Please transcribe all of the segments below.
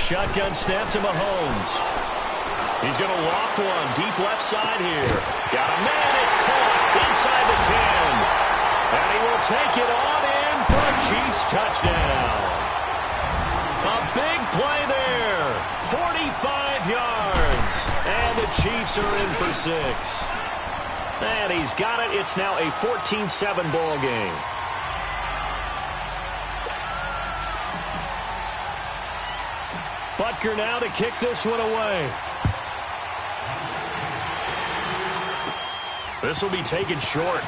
shotgun snap to Mahomes. He's going to loft one deep left side here. Got a man. It's caught inside the 10. And he will take it on in for a Chiefs touchdown. A big play there. 45 yards. And the Chiefs are in for 6. And he's got it. It's now a 14-7 ball game. Butker now to kick this one away. This will be taken short.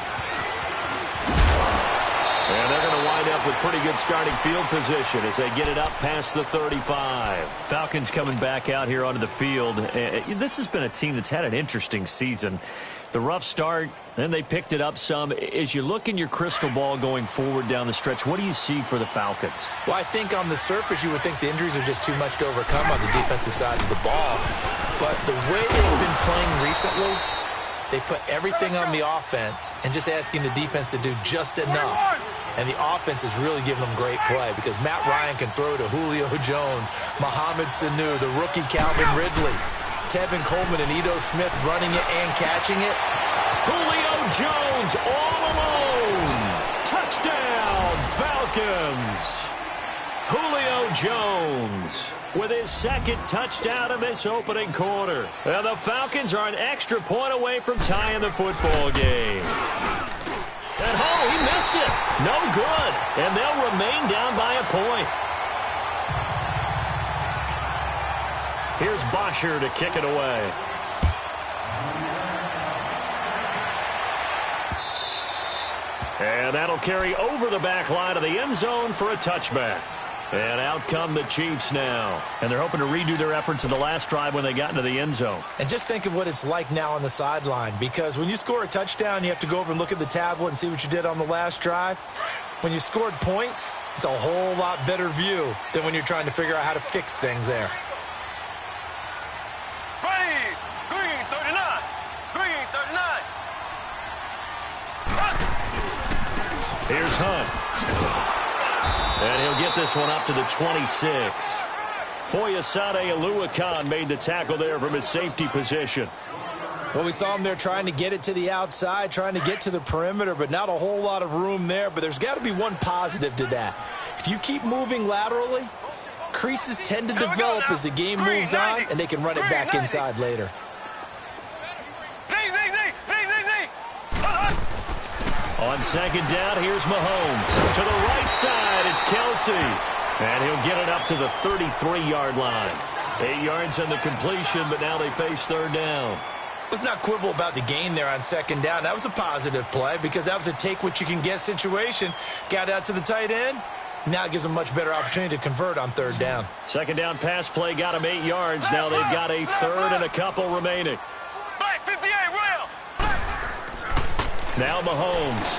And they're going to wind up with pretty good starting field position as they get it up past the 35. Falcons coming back out here onto the field. This has been a team that's had an interesting season. The rough start, then they picked it up some. As you look in your crystal ball going forward down the stretch, what do you see for the Falcons? Well, I think on the surface you would think the injuries are just too much to overcome on the defensive side of the ball. But the way they've been playing recently, they put everything on the offense and just asking the defense to do just enough. And the offense is really giving them great play because Matt Ryan can throw to Julio Jones, Mohamed Sanu, the rookie Calvin Ridley, Tevin Coleman and Ito Smith running it and catching it. Julio Jones all alone. Touchdown, Falcons. Julio Jones with his second touchdown in this opening quarter. And the Falcons are an extra point away from tying the football game. And he missed it. No good. And they'll remain down by a point. Here's Bosher to kick it away. And that'll carry over the back line of the end zone for a touchback. And out come the Chiefs now. And they're hoping to redo their efforts in the last drive when they got into the end zone. And just think of what it's like now on the sideline. Because when you score a touchdown, you have to go over and look at the tablet and see what you did on the last drive. When you scored points, it's a whole lot better view than when you're trying to figure out how to fix things there. Here's Hunt. And he'll get this one up to the 26. Foyesade Oluwakan made the tackle there from his safety position. Well, we saw him there trying to get it to the outside, trying to get to the perimeter, but not a whole lot of room there. But there's got to be one positive to that. If you keep moving laterally, creases tend to develop as the game moves on, and they can run it back inside later. On second down, here's Mahomes. To the right side, it's Kelsey. And he'll get it up to the 33-yard line. 8 yards on the completion, but now they face third down. Let's not quibble about the gain there on second down. That was a positive play because that was a take-what-you-can-get situation. Got out to the tight end. Now it gives them a much better opportunity to convert on third down. Second down pass play got them 8 yards. Now they've got a third and a couple remaining. Now Mahomes.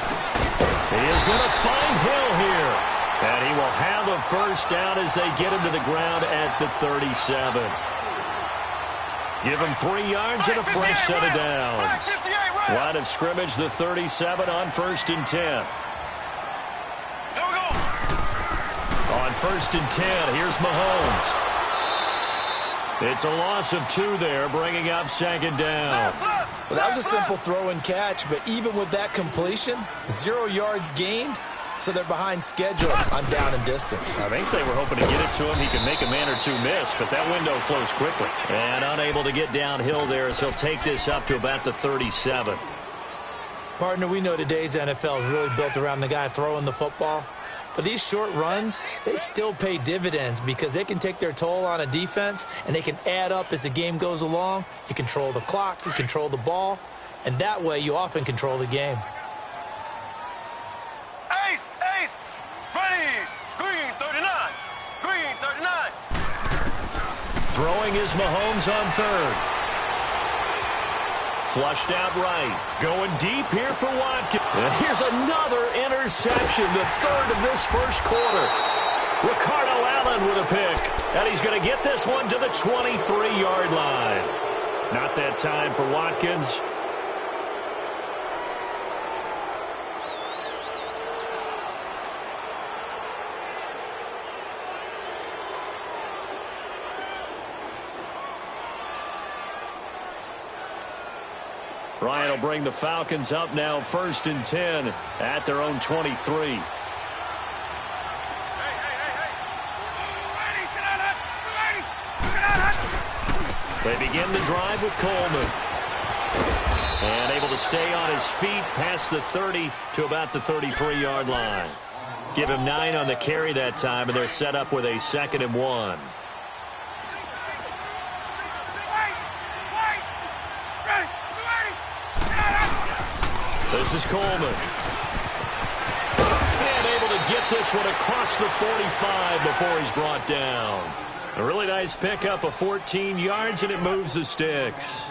He is going to find Hill here. And he will have a first down as they get him to the ground at the 37. Give him 3 yards and a fresh set of downs. Line of scrimmage, the 37 on 1st and 10. On 1st and 10, here's Mahomes. It's a loss of 2 there, bringing up second down. Well, that was a simple throw and catch, but even with that completion, 0 yards gained, so they're behind schedule on down and distance. I think they were hoping to get it to him. He could make a man or two miss, but that window closed quickly. And unable to get downhill there as he'll take this up to about the 37. Partner, we know today's NFL is really built around the guy throwing the football. But these short runs, they still pay dividends because they can take their toll on a defense and they can add up as the game goes along. You control the clock, you control the ball, and that way you often control the game. Ace, ready, green 39, green 39. Throwing is Mahomes on third. Flushed out right. Going deep here for Watkins. And here's another interception, the third of this first quarter. Ricardo Allen with a pick. And he's going to get this one to the 23-yard line. Not that time for Watkins. Ryan will bring the Falcons up now 1st and 10 at their own 23. They begin the drive with Coleman. And able to stay on his feet past the 30 to about the 33-yard line. Give him 9 on the carry that time, and they're set up with a 2nd and 1. This is Coleman. And able to get this one across the 45 before he's brought down. A really nice pickup of 14 yards, and it moves the sticks.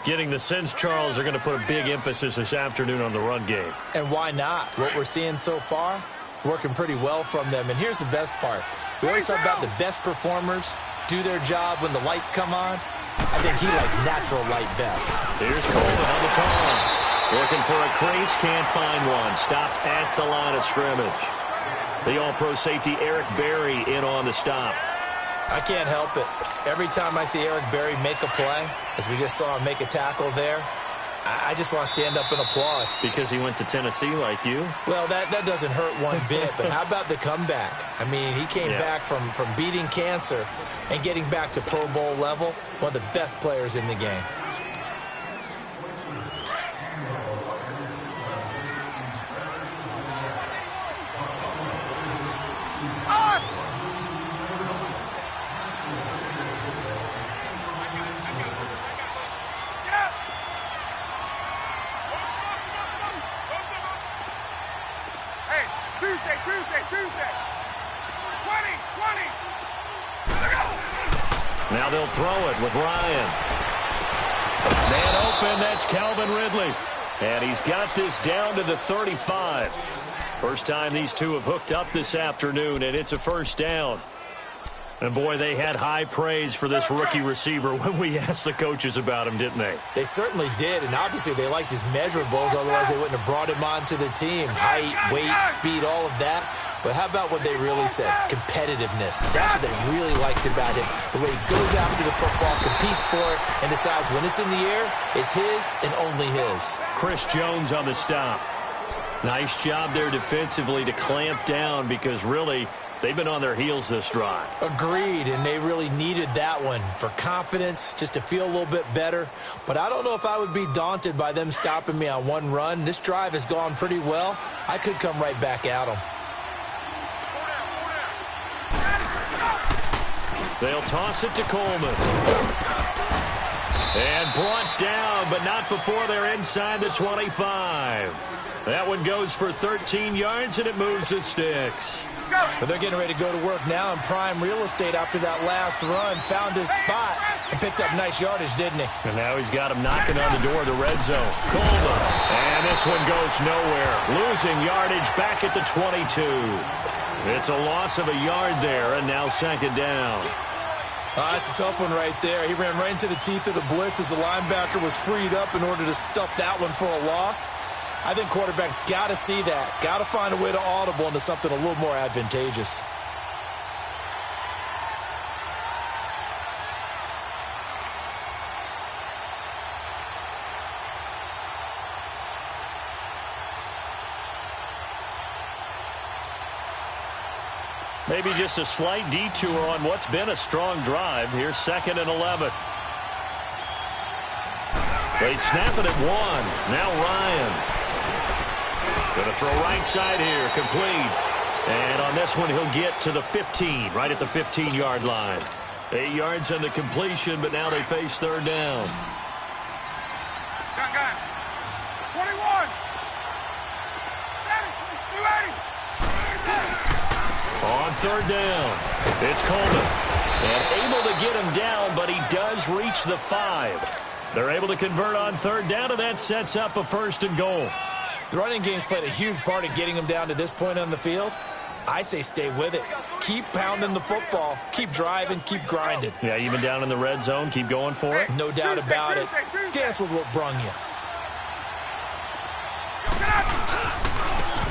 Getting the sense, Charles, are going to put a big emphasis this afternoon on the run game. And why not? What we're seeing so far, it's working pretty well from them. And here's the best part. We always talk about the best performers do their job when the lights come on. I think he likes natural light best. Here's Coleman on the toss. Looking for a crease, can't find one. Stopped at the line of scrimmage. The All-Pro safety Eric Berry in on the stop. I can't help it. Every time I see Eric Berry make a play, as we just saw him make a tackle there, I just want to stand up and applaud. Because he went to Tennessee like you? Well, that doesn't hurt one bit, but how about the comeback? I mean, he came back from beating cancer and getting back to Pro Bowl level, one of the best players in the game. Tuesday. 20. Now they'll throw it with Ryan. Man open, that's Calvin Ridley. And he's got this down to the 35. First time these two have hooked up this afternoon, and it's a first down. And, boy, they had high praise for this rookie receiver when we asked the coaches about him, didn't they? They certainly did, and obviously they liked his measurables, otherwise they wouldn't have brought him onto the team. Height, weight, speed, all of that. But how about what they really said? Competitiveness. That's what they really liked about him. The way he goes after the football, competes for it, and decides when it's in the air, it's his and only his. Chris Jones on the stop. Nice job there defensively to clamp down because really they've been on their heels this drive. Agreed, and they really needed that one for confidence, just to feel a little bit better. But I don't know if I would be daunted by them stopping me on one run. This drive has gone pretty well. I could come right back at them. They'll toss it to Coleman. And brought down, but not before they're inside the 25. That one goes for 13 yards, and it moves the sticks. But they're getting ready to go to work now in prime real estate after that last run. Found his spot and picked up nice yardage, didn't he? And now he's got him knocking on the door of the red zone. Coleman. And this one goes nowhere. Losing yardage back at the 22. It's a loss of a yard there, and now second down. That's a tough one right there. He ran right into the teeth of the blitz as the linebacker was freed up in order to stuff that one for a loss. I think quarterbacks got to see that. Got to find a way to audible into something a little more advantageous. Maybe just a slight detour on what's been a strong drive. Here's 2nd and 11. They snap it at 1. Now Ryan. Going to throw right side here. Complete. And on this one, he'll get to the 15, right at the 15-yard line. 8 yards on the completion, but now they face third down. Got 21. On third down, it's Coleman. And able to get him down, but he does reach the 5. They're able to convert on third down, and that sets up a 1st and goal. The running game's played a huge part in getting him down to this point on the field. I say stay with it. Keep pounding the football. Keep driving. Keep grinding. Yeah, even down in the red zone, keep going for it. No doubt about it. Dance with what brung you.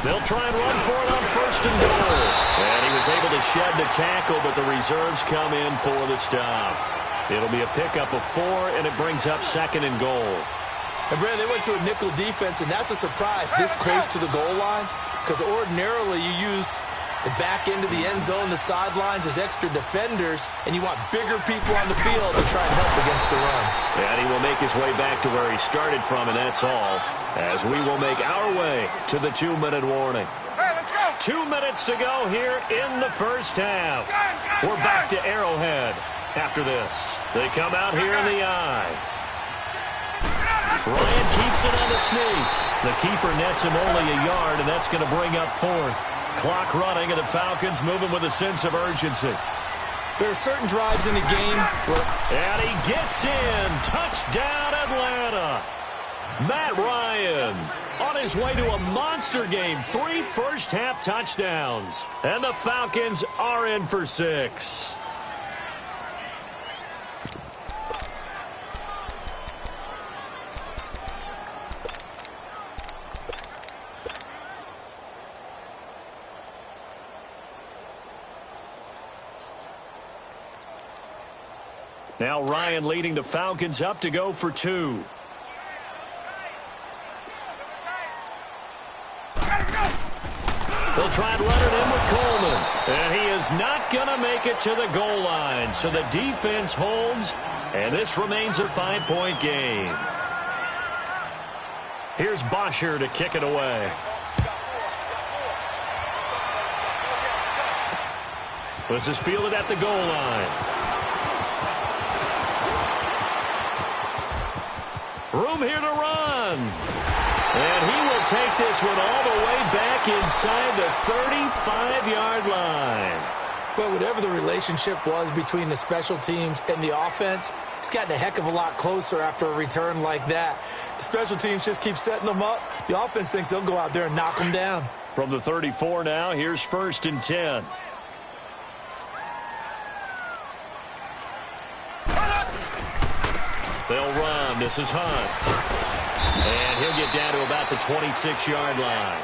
They'll try and run for it on 1st and goal. And he was able to shed the tackle, but the reserves come in for the stop. It'll be a pickup of 4, and it brings up 2nd and goal. And, Brandon, they went to a nickel defense, and that's a surprise this close to the goal line, because ordinarily you use the back end of the end zone, the sidelines as extra defenders, and you want bigger people on the field to try and help against the run. And he will make his way back to where he started from, and that's all, as we will make our way to the 2-minute warning. Hey, let's go. 2 minutes to go here in the first half. We're back to Arrowhead after this. They come out here in the eye. Ryan keeps it on the sneak. The keeper nets him only a yard, and that's going to bring up fourth. Clock running, and the Falcons moving with a sense of urgency. There are certain drives in the game where... And he gets in. Touchdown, Atlanta. Matt Ryan on his way to a monster game. 3 first-half touchdowns. And the Falcons are in for 6. Now Ryan leading the Falcons up to go for 2. They'll try and let it in with Coleman. And he is not going to make it to the goal line. So the defense holds, and this remains a 5-point game. Here's Bosher to kick it away. This is fielded at the goal line. Room here to run. And he will take this one all the way back inside the 35-yard line. Well, whatever the relationship was between the special teams and the offense, it's gotten a heck of a lot closer after a return like that. The special teams just keep setting them up. The offense thinks they'll go out there and knock them down. From the 34 now, here's 1st and 10. They'll run. This is Hunt. And he'll get down to about the 26-yard line.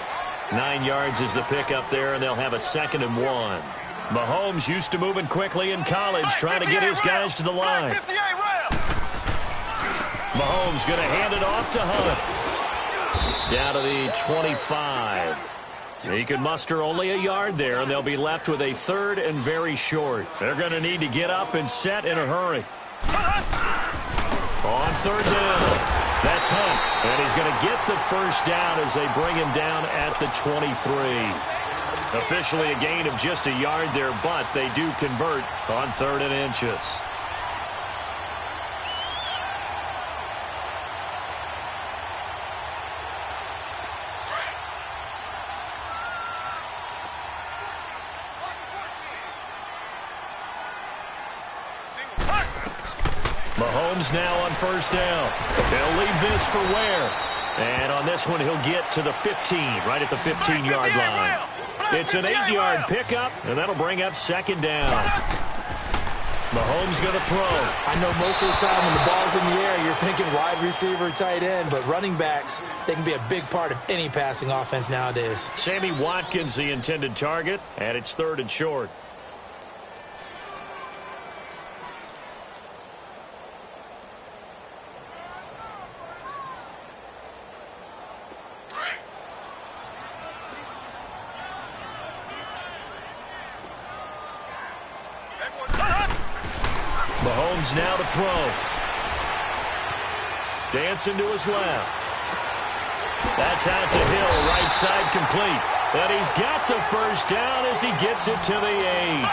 9 yards is the pickup there, and they'll have a 2nd and 1. Mahomes used to moving quickly in college, trying to get his guys to the line. Mahomes going to hand it off to Hunt. Down to the 25. He can muster only a yard there, and they'll be left with a 3rd and very short. They're going to need to get up and set in a hurry. On 3rd down, that's Hunt, and he's going to get the 1st down as they bring him down at the 23. Officially a gain of just a yard there, but they do convert on 3rd and inches. Mahomes now on 1st down. They'll leave this for Ware. And on this one, he'll get to the 15, right at the 15-yard line. It's an 8-yard pickup, and that'll bring up 2nd down. Mahomes going to throw. I know most of the time when the ball's in the air, you're thinking wide receiver, tight end, but running backs, they can be a big part of any passing offense nowadays. Sammy Watkins, the intended target, and it's 3rd and short. Mahomes now to throw. Dancing to his left. That's out to Hill, right side complete. And he's got the 1st down as he gets it to the 8.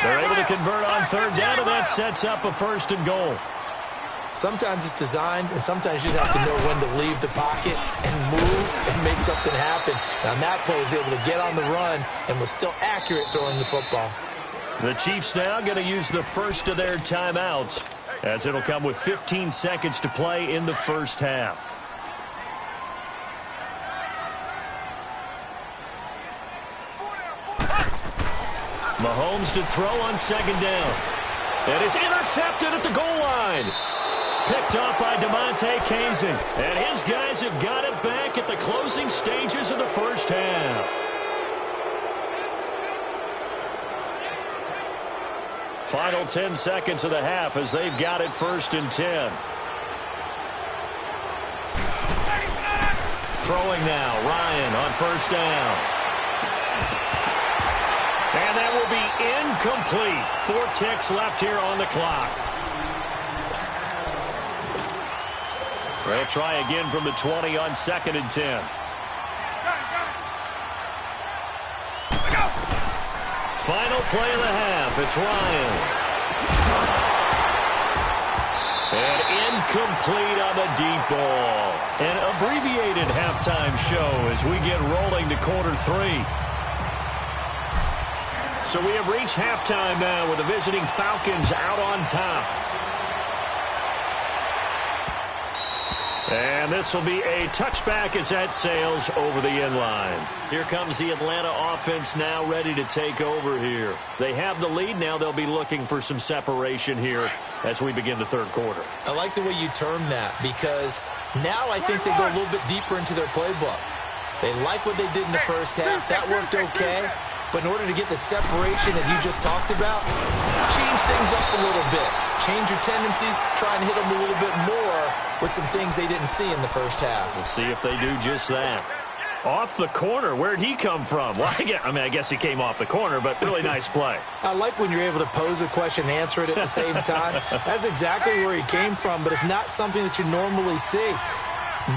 They're able to convert on 3rd down, and that sets up a 1st and goal. Sometimes it's designed, and sometimes you just have to know when to leave the pocket and move and make something happen. And on that play, he was able to get on the run and was still accurate throwing the football. The Chiefs now going to use the first of their timeouts, as it'll come with 15 seconds to play in the 1st half. Mahomes to throw on 2nd down. And it's intercepted at the goal line. Picked up by DeMonte Casey. And his guys have got it back at the closing stages of the 1st half. Final 10 seconds of the half as they've got it 1st and 10. throwing now. Ryan on first down. And that will be incomplete. 4 ticks left here on the clock. They'll try again from the 20 on 2nd and 10. Final play of the half. It's Ryan. And incomplete on the deep ball. An abbreviated halftime show as we get rolling to quarter 3. So we have reached halftime now with the visiting Falcons out on top. And this will be a touchback as that sails over the end line. Here comes the Atlanta offense now ready to take over here. They have the lead. Now they'll be looking for some separation here as we begin the third quarter. I like the way you term that because now I think they go a little bit deeper into their playbook. They like what they did in the first half. That worked okay. But in order to get the separation that you just talked about, change things up a little bit. Change your tendencies, try and hit them a little bit more with some things they didn't see in the first half. We'll see if they do just that. Off the corner, where'd he come from? Well, I guess he came off the corner, but really nice play. I like when you're able to pose a question and answer it at the same time. That's exactly where he came from, but it's not something that you normally see.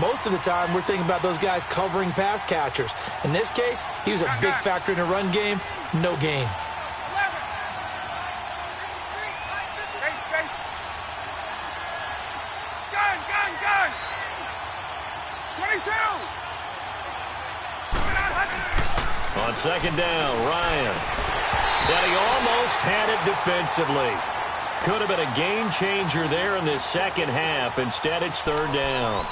Most of the time, we're thinking about those guys covering pass catchers. In this case, he was a big factor in the run game. No gain. Gun! 22! On 2nd down, Ryan. And he almost had it defensively. Could have been a game changer there in this second half. Instead, it's 3rd down.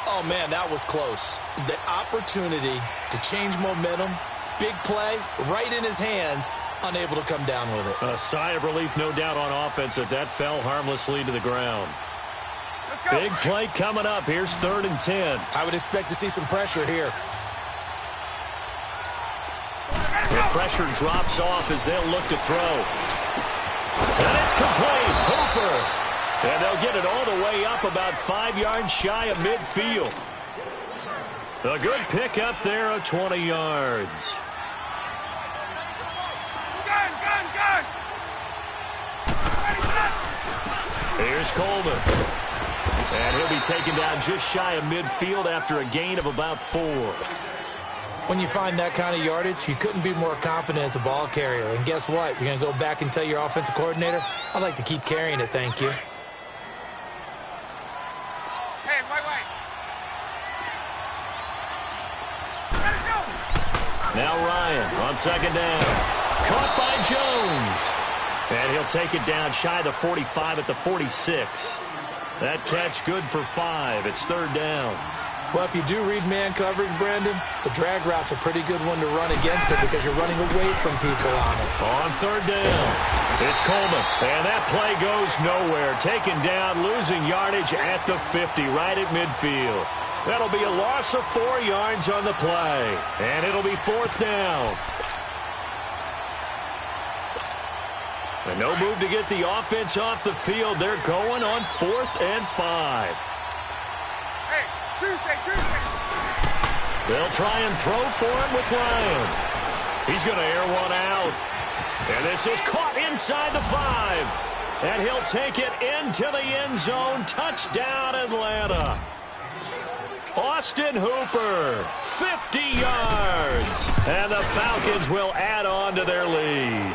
Oh, man, that was close. The opportunity to change momentum, big play, right in his hands, unable to come down with it. A sigh of relief, no doubt, on offense that fell harmlessly to the ground. Let's go. Big play coming up. Here's 3rd and 10. I would expect to see some pressure here. The pressure drops off as they'll look to throw. And it's complete. Hooper. And they'll get it all the way up about 5 yards shy of midfield. A good pickup there of 20 yards. Gun! Here's Coleman. And he'll be taken down just shy of midfield after a gain of about 4. When you find that kind of yardage, you couldn't be more confident as a ball carrier. And guess what? You're going to go back and tell your offensive coordinator, I'd like to keep carrying it, thank you. Hey, wait. Let it go! Now Ryan on 2nd down. Caught by Jones. And he'll take it down shy of the 45 at the 46. That catch good for 5. It's 3rd down. Well, if you do read man coverage, Brandon, the drag route's a pretty good one to run against it because you're running away from people on it. On 3rd down, it's Coleman. And that play goes nowhere. Taken down, losing yardage at the 50, right at midfield. That'll be a loss of 4 yards on the play. And it'll be 4th down. And no move to get the offense off the field. They're going on 4th and 5. Hey, Tuesday. They'll try and throw for him with Ryan. He's going to air one out. And this is caught inside the 5. And he'll take it into the end zone. Touchdown, Atlanta. Austin Hooper, 50 yards. And the Falcons will add on to their lead.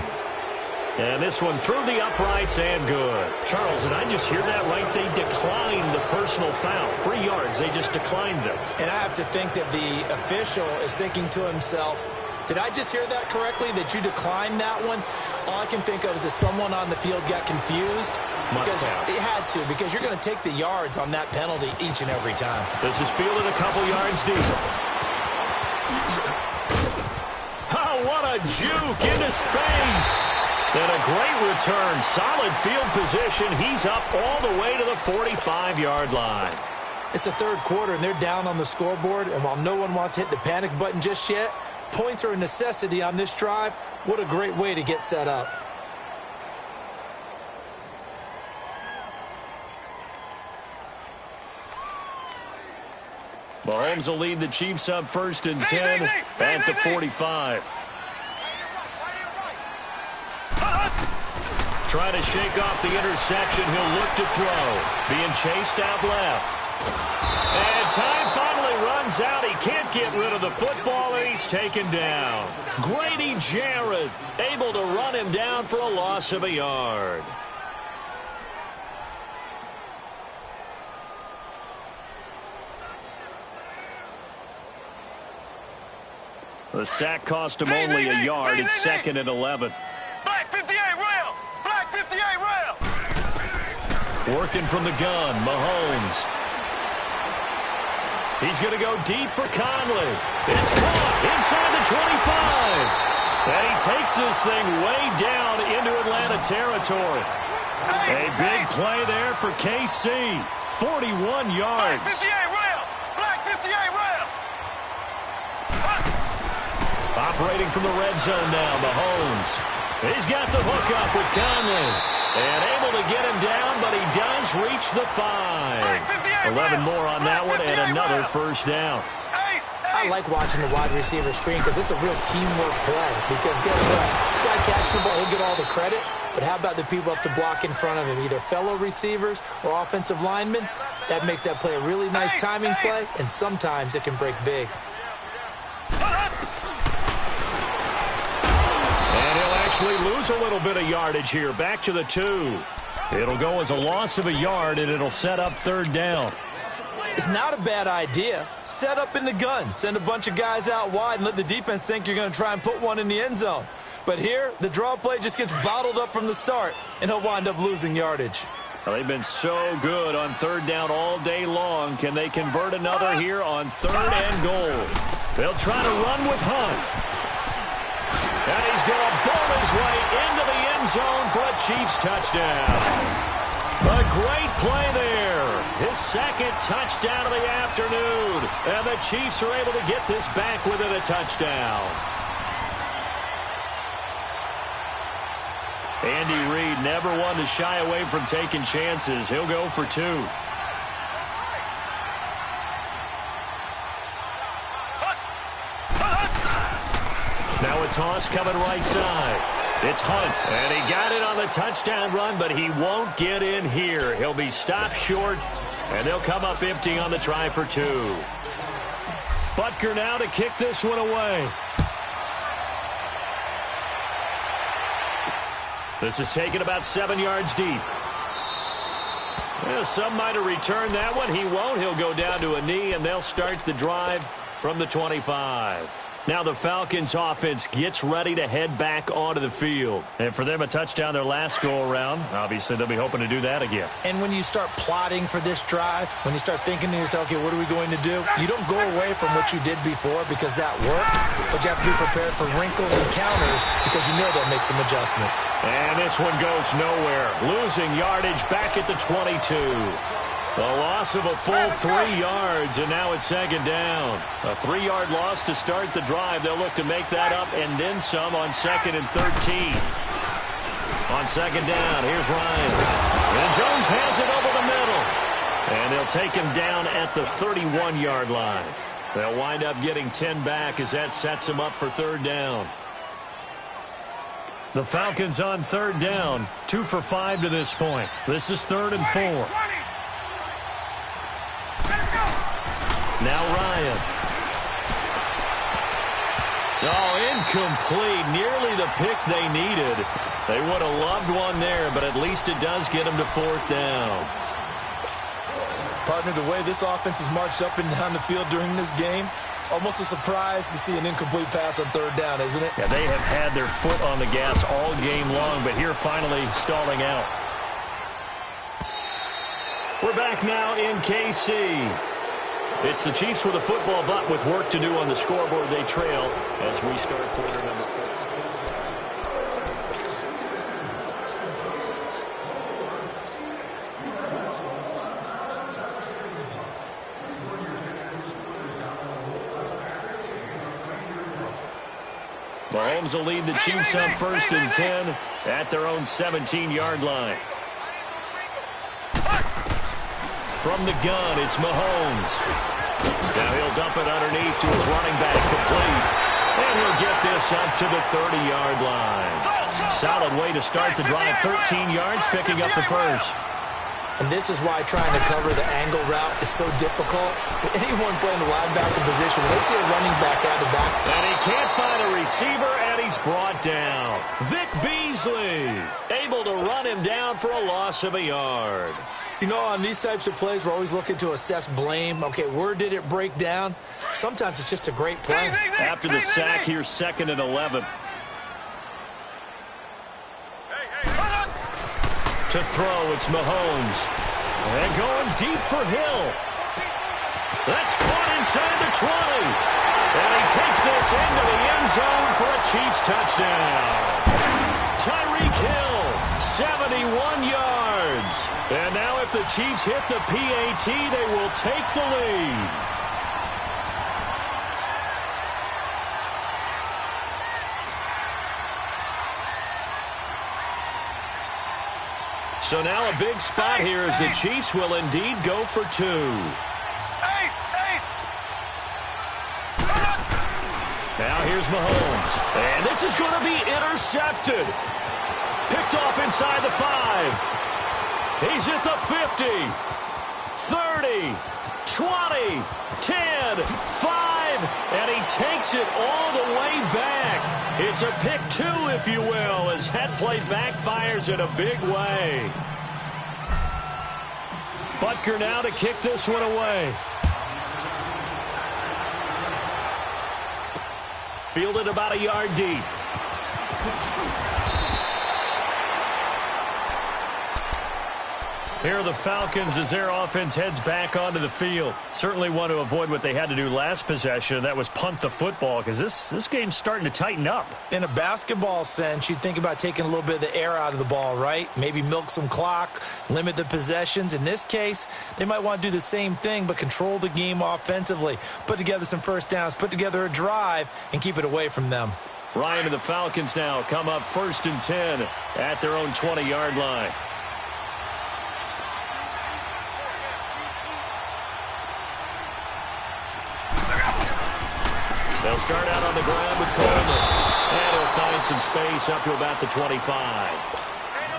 And this one through the uprights and good. Charles, did I just hear that right? They declined the personal foul. 3 yards, they just declined them. And I have to think that the official is thinking to himself, did I just hear that correctly, that you declined that one? All I can think of is that someone on the field got confused. Because it had to, because you're going to take the yards on that penalty each and every time. This is fielded a couple yards deep. Oh, what a juke into space. And a great return. Solid field position. He's up all the way to the 45-yard line. It's the 3rd quarter, and they're down on the scoreboard. And while no one wants to hit the panic button just yet, points are a necessity on this drive. What a great way to get set up. Mahomes will lead the Chiefs up 1st and 10 at the 45. Trying to shake off the interception. He'll look to throw. Being chased out left. And time finally runs out. He can't get rid of the football, and he's taken down. Grady Jarrett able to run him down for a loss of a yard. The sack cost him only a yard. It's 2nd and 11. Black 58 rail! Black 58 rail! Working from the gun, Mahomes. He's going to go deep for Conley. It's caught inside the 25. And he takes this thing way down into Atlanta territory. A big play there for KC. 41 yards. Black 58 rail! Black 58 rail! Operating from the red zone now, Mahomes. He's got the hook up with Conley. And able to get him down, but he does reach the 5. 11 more on that one, and another first down. I like watching the wide receiver screen because it's a real teamwork play. Because guess what? The guy catching the ball, he'll get all the credit. But how about the people up to block in front of him, either fellow receivers or offensive linemen? That makes that play a really nice timing play, and sometimes it can break big. Actually lose a little bit of yardage here. Back to the 2. It'll go as a loss of a yard, and it'll set up 3rd down. It's not a bad idea. Set up in the gun. Send a bunch of guys out wide and let the defense think you're going to try and put one in the end zone. But here, the draw play just gets bottled up from the start, and he'll wind up losing yardage. Well, they've been so good on 3rd down all day long. Can they convert another here on 3rd and goal? They'll try to run with Hunt. And he's going to bowl his way into the end zone for a Chiefs touchdown. A great play there. His 2nd touchdown of the afternoon. And the Chiefs are able to get this back within a touchdown. Andy Reid never one to shy away from taking chances. He'll go for 2. Now a toss coming right side. It's Hunt, and he got it on the touchdown run, but he won't get in here. He'll be stopped short, and they'll come up empty on the try for 2. Butker now to kick this one away. This is taken about 7 yards deep. Well, some might have returned that one. He won't. He'll go down to a knee, and they'll start the drive from the 25. Now the Falcons offense gets ready to head back onto the field. And for them, a touchdown their last go-around. Obviously, they'll be hoping to do that again. And when you start plotting for this drive, when you start thinking to yourself, okay, what are we going to do? You don't go away from what you did before because that worked, but you have to be prepared for wrinkles and counters because you know they'll make some adjustments. And this one goes nowhere. Losing yardage back at the 22. A loss of a full 3 yards, and now it's 2nd down. A 3-yard loss to start the drive. They'll look to make that up and then some on 2nd and 13. On 2nd down, here's Ryan. And Jones has it over the middle. And they'll take him down at the 31-yard line. They'll wind up getting 10 back as that sets him up for 3rd down. The Falcons on 3rd down, 2 for 5 to this point. This is 3rd and 4. Now Ryan. Oh, incomplete. Nearly the pick they needed. They would have loved one there, but at least it does get them to 4th down. Partner, the way this offense has marched up and down the field during this game, it's almost a surprise to see an incomplete pass on 3rd down, isn't it? Yeah, they have had their foot on the gas all game long, but here finally stalling out. We're back now in KC. It's the Chiefs with a football, but with work to do on the scoreboard. They trail as we start quarter number 4. Mahomes will lead the Chiefs up 1st and 10 at their own 17-yard line. From the gun, it's Mahomes. Now he'll dump it underneath to his running back, complete. And he'll get this up to the 30-yard line. Solid way to start the drive, 13 yards, picking up the first. And this is why trying to cover the angle route is so difficult. Anyone playing the linebacker position, when they see a running back out of the back. And he can't find a receiver, and he's brought down. Vic Beasley able to run him down for a loss of a yard. You know, on these types of plays, we're always looking to assess blame. Okay, where did it break down? Sometimes it's just a great play. After the sack, here's 2nd and 11. To throw, it's Mahomes. And going deep for Hill. That's caught inside the 20. And he takes this into the end zone for a Chiefs touchdown. Tyreek Hill, 71 yards. And now if the Chiefs hit the PAT, they will take the lead. So now a big spot here as the Chiefs will indeed go for 2. Now here's Mahomes. And this is going to be intercepted. Picked off inside the 5. He's at the 50. 30. 20. 10. 5. And he takes it all the way back. It's a pick 2, if you will, as that play backfires in a big way. Butker now to kick this one away. Fielded about a yard deep. Here are the Falcons as their offense heads back onto the field. Certainly want to avoid what they had to do last possession. That was punt the football, because this game's starting to tighten up. In a basketball sense, you think about taking a little bit of the air out of the ball, right? Maybe milk some clock, limit the possessions. In this case, they might want to do the same thing, but control the game offensively. Put together some first downs, put together a drive, and keep it away from them. Ryan and the Falcons now come up 1st and 10 at their own 20-yard line. They'll start out on the ground with Coleman. And he'll find some space up to about the 25.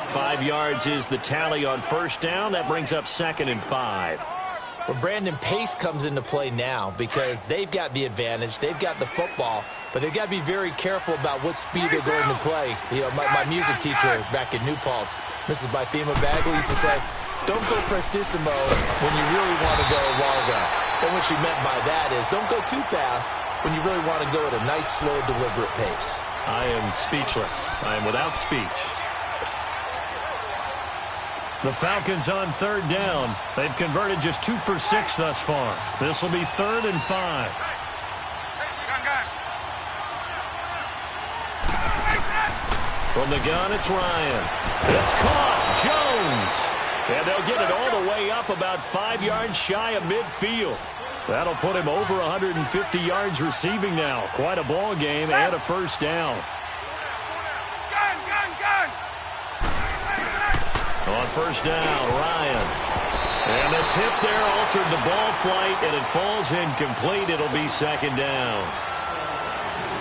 5 yards is the tally on first down. That brings up 2nd and 5. Well, Brandon, pace comes into play now because they've got the advantage. They've got the football, but they've got to be very careful about what speed they're going to play. You know, my music teacher back in New Paltz, Mrs. Bythema Bagley, used to say, don't go prestissimo when you really want to go largo. And what she meant by that is don't go too fast when you really want to go at a nice, slow, deliberate pace. I am speechless. I am without speech. The Falcons on 3rd down. They've converted just 2 for 6 thus far. This will be 3rd and 5. From the gun, it's Ryan. It's caught. Jones. And they'll get it all the way up about 5 yards shy of midfield. That'll put him over 150 yards receiving now. Quite a ball game and a first down. On first down, Ryan. And the tip there altered the ball flight, and it falls incomplete. It'll be 2nd down.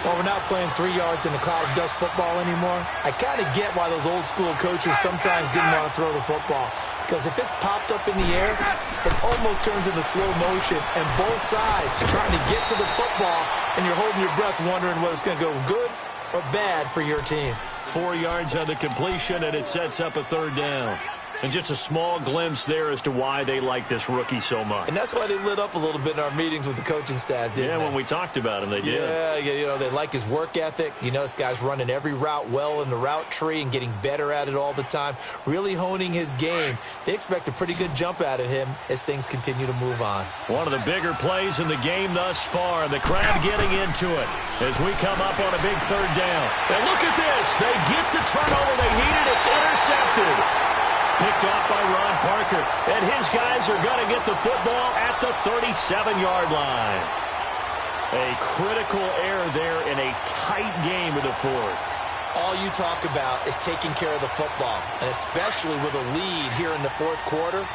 Well, we're not playing 3 yards in the college dust football anymore. I kind of get why those old school coaches sometimes didn't want to throw the football. Because if it's popped up in the air, it almost turns into slow motion. And both sides trying to get to the football, and you're holding your breath wondering whether it's going to go good or bad for your team. 4 yards on the completion, and it sets up a 3rd down. And just a small glimpse there as to why they like this rookie so much. And that's why they lit up a little bit in our meetings with the coaching staff, didn't they? Yeah, when we talked about him, they did. Yeah, you know, they like his work ethic. You know, this guy's running every route well in the route tree and getting better at it all the time, really honing his game. They expect a pretty good jump out of him as things continue to move on. One of the bigger plays in the game thus far. The crowd getting into it as we come up on a big 3rd down. And look at this. They get the turnover they needed. It's intercepted. Picked off by Ron Parker. And his guys are going to get the football at the 37-yard line. A critical error there in a tight game in the 4th. All you talk about is taking care of the football, and especially with a lead here in the 4th quarter,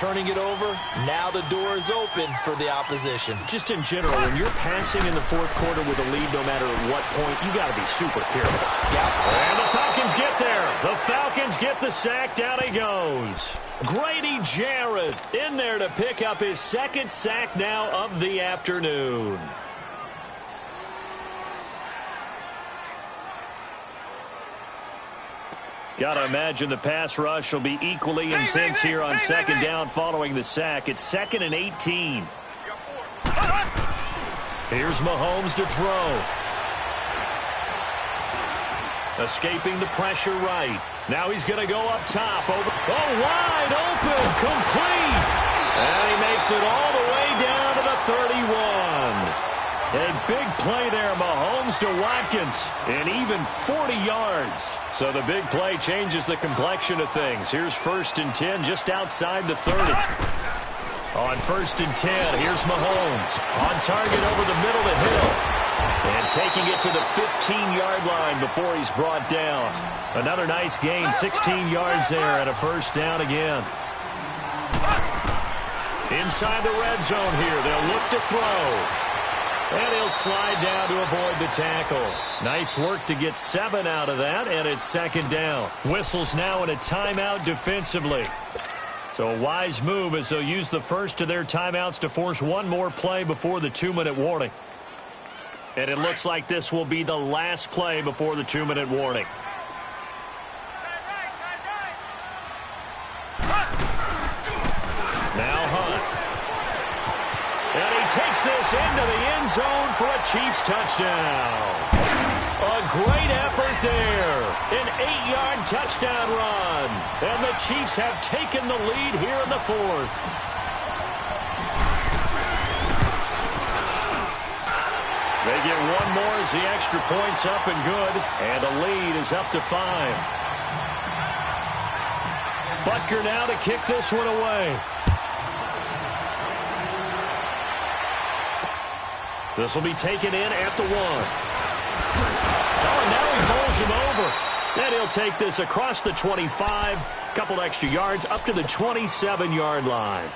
turning it over. Now the door is open for the opposition. Just in general, when you're passing in the fourth quarter with a lead, no matter at what point, you got to be super careful. Yep. And the Falcons get there. The Falcons get the sack. Down he goes. Grady Jarrett in there to pick up his second sack now of the afternoon. Got to imagine the pass rush will be equally intense here on second down following the sack. It's 2nd and 18. Here's Mahomes to throw. Escaping the pressure right. Now he's going to go up top. Wide open. Complete. And he makes it all the way down to the 31. A big play there, Mahomes to Watkins, and even 40 yards. So the big play changes the complexion of things. Here's 1st and 10 just outside the 30. On 1st and 10, here's Mahomes. On target over the middle to Hill. And taking it to the 15-yard line before he's brought down. Another nice gain, 16 yards there, and a first down again. Inside the red zone here, they'll look to throw. And he'll slide down to avoid the tackle. Nice work to get 7 out of that, and it's 2nd down. Whistles now in a timeout defensively. So a wise move as they'll use the first of their timeouts to force one more play before the 2-minute warning. And it looks like this will be the last play before the 2-minute warning. Now Hunt. And he takes this into the end zone for a Chiefs touchdown. A great effort there. An 8-yard touchdown run. And the Chiefs have taken the lead here in the 4th. They get one more as the extra point's up and good. And the lead is up to 5. Butker now to kick this one away. This will be taken in at the 1. Oh, and now he bowls him over. And he'll take this across the 25. Couple extra yards up to the 27-yard line.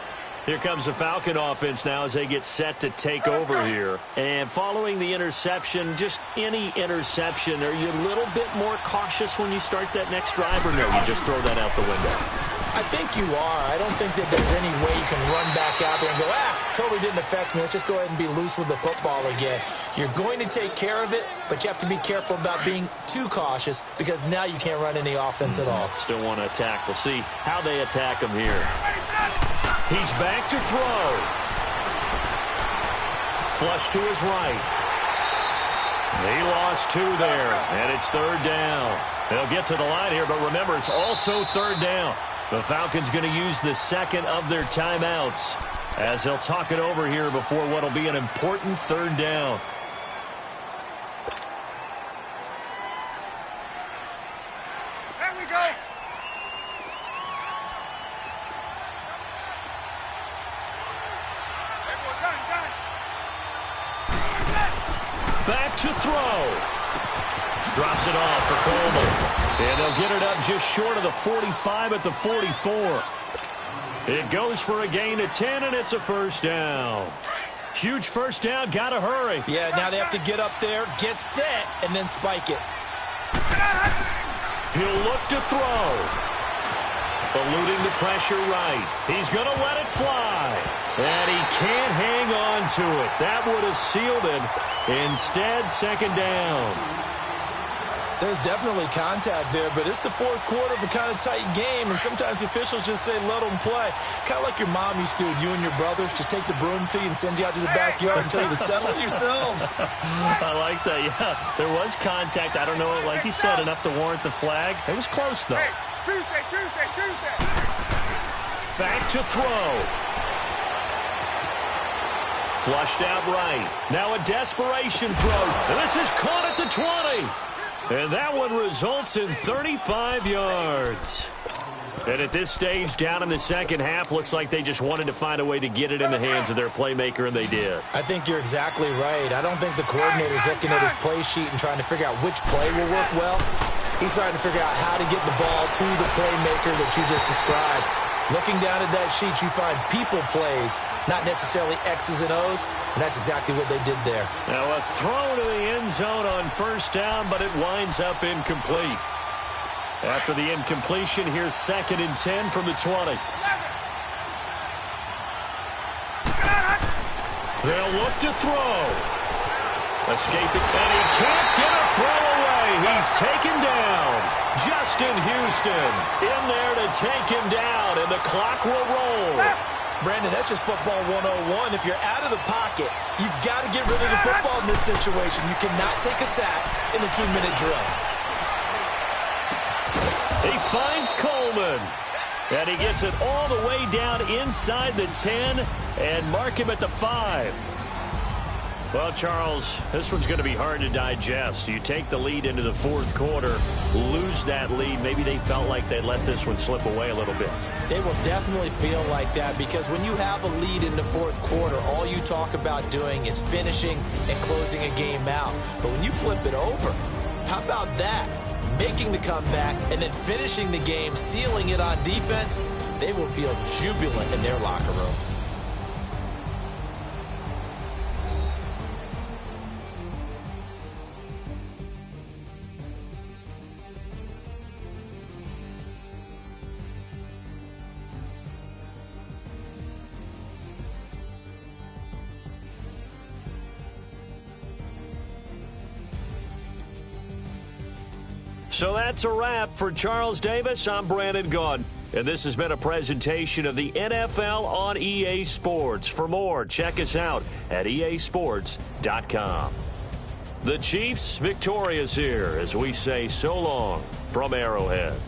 Here comes the Falcon offense now as they get set to take over here. And following the interception, just any interception, are you a little bit more cautious when you start that next drive, or no, you just throw that out the window? I think you are. I don't think that there's any way you can run back out there and go, totally didn't affect me. Let's just go ahead and be loose with the football again. You're going to take care of it, but you have to be careful about being too cautious because now you can't run any offense at all. Still want to attack. We'll see how they attack him here. He's back to throw. Flush to his right. He lost 2 there, and it's 3rd down. They'll get to the line here, but remember, it's also 3rd down. The Falcons going to use the second of their timeouts as they'll talk it over here before what will be an important 3rd down. There we go. Back to throw. Drops it off for Coleman. And they'll get it up just short of the 45 at the 44. It goes for a gain of 10, and it's a first down. Huge first down. Got to hurry. Yeah, now they have to get up there, get set, and then spike it. He'll look to throw. Eluding the pressure right. He's going to let it fly. And he can't hang on to it. That would have sealed it. Instead, 2nd down. There's definitely contact there, but it's the 4th quarter of a kind of tight game, and sometimes the officials just say, let them play. Kind of like your mom used to with you and your brothers. Just take the broom to you and send you out to the backyard and tell you to settle it yourselves. I like that, yeah. There was contact. I don't know, like you said, enough to warrant the flag. It was close, though. Hey, Tuesday. Back to throw. Flushed out right. Now a desperation throw. And this is caught at the 20. And that one results in 35 yards. And at this stage, down in the second half, looks like they just wanted to find a way to get it in the hands of their playmaker, and they did. I think you're exactly right. I don't think the coordinator's looking at his play sheet and trying to figure out which play will work well. He's trying to figure out how to get the ball to the playmaker that you just described. Looking down at that sheet, you find people plays, not necessarily X's and O's, and that's exactly what they did there. Now a throw to the end zone on first down, but it winds up incomplete. After the incompletion, here's 2nd and 10 from the 20. They'll look to throw. Escaping, and he can't get a throw away. He's taken down. Justin Houston in there to take him down, and the clock will roll. Brandon, that's just football 101. If you're out of the pocket, you've got to get rid of the football in this situation. You cannot take a sack in a 2-minute drill. He finds Coleman, and he gets it all the way down inside the 10 and mark him at the 5. Well, Charles, this one's going to be hard to digest. You take the lead into the 4th quarter, lose that lead. Maybe they felt like they let this one slip away a little bit. They will definitely feel like that because when you have a lead in the 4th quarter, all you talk about doing is finishing and closing a game out. But when you flip it over, how about that? Making the comeback and then finishing the game, sealing it on defense, they will feel jubilant in their locker room. So that's a wrap for Charles Davis. I'm Brandon Gaudin, and this has been a presentation of the NFL on EA Sports. For more, check us out at easports.com. The Chiefs victorious here as we say so long from Arrowhead.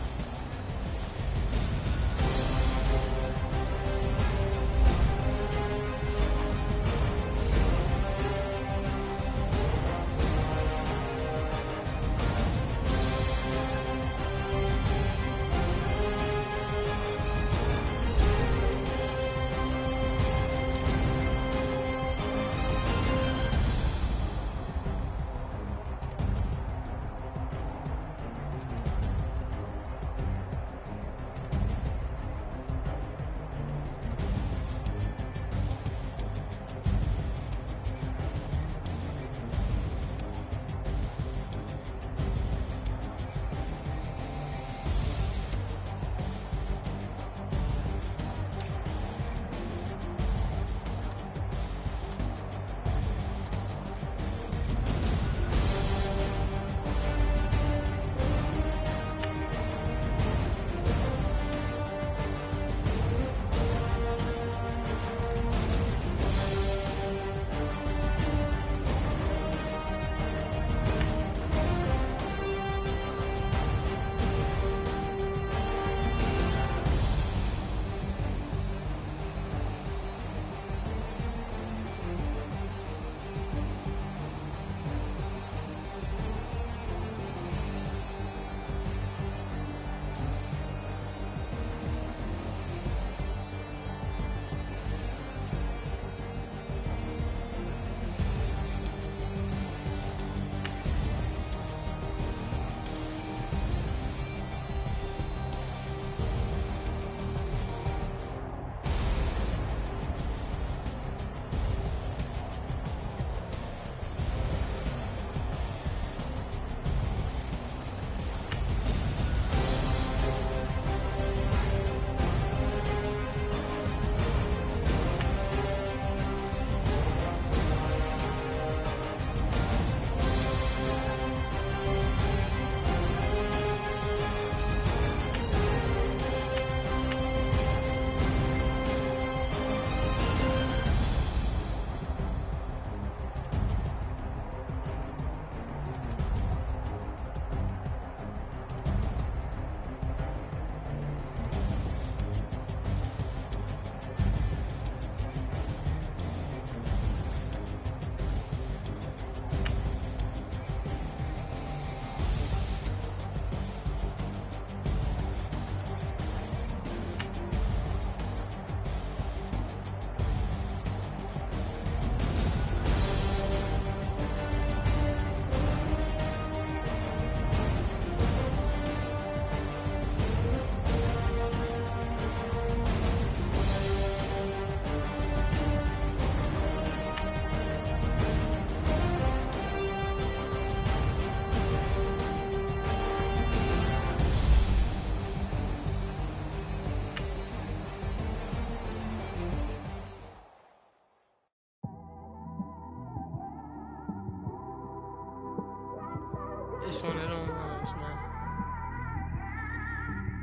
It's one of them ones, man.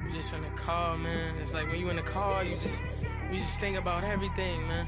You just in the car, man. It's like when you in the car, you just think about everything, man.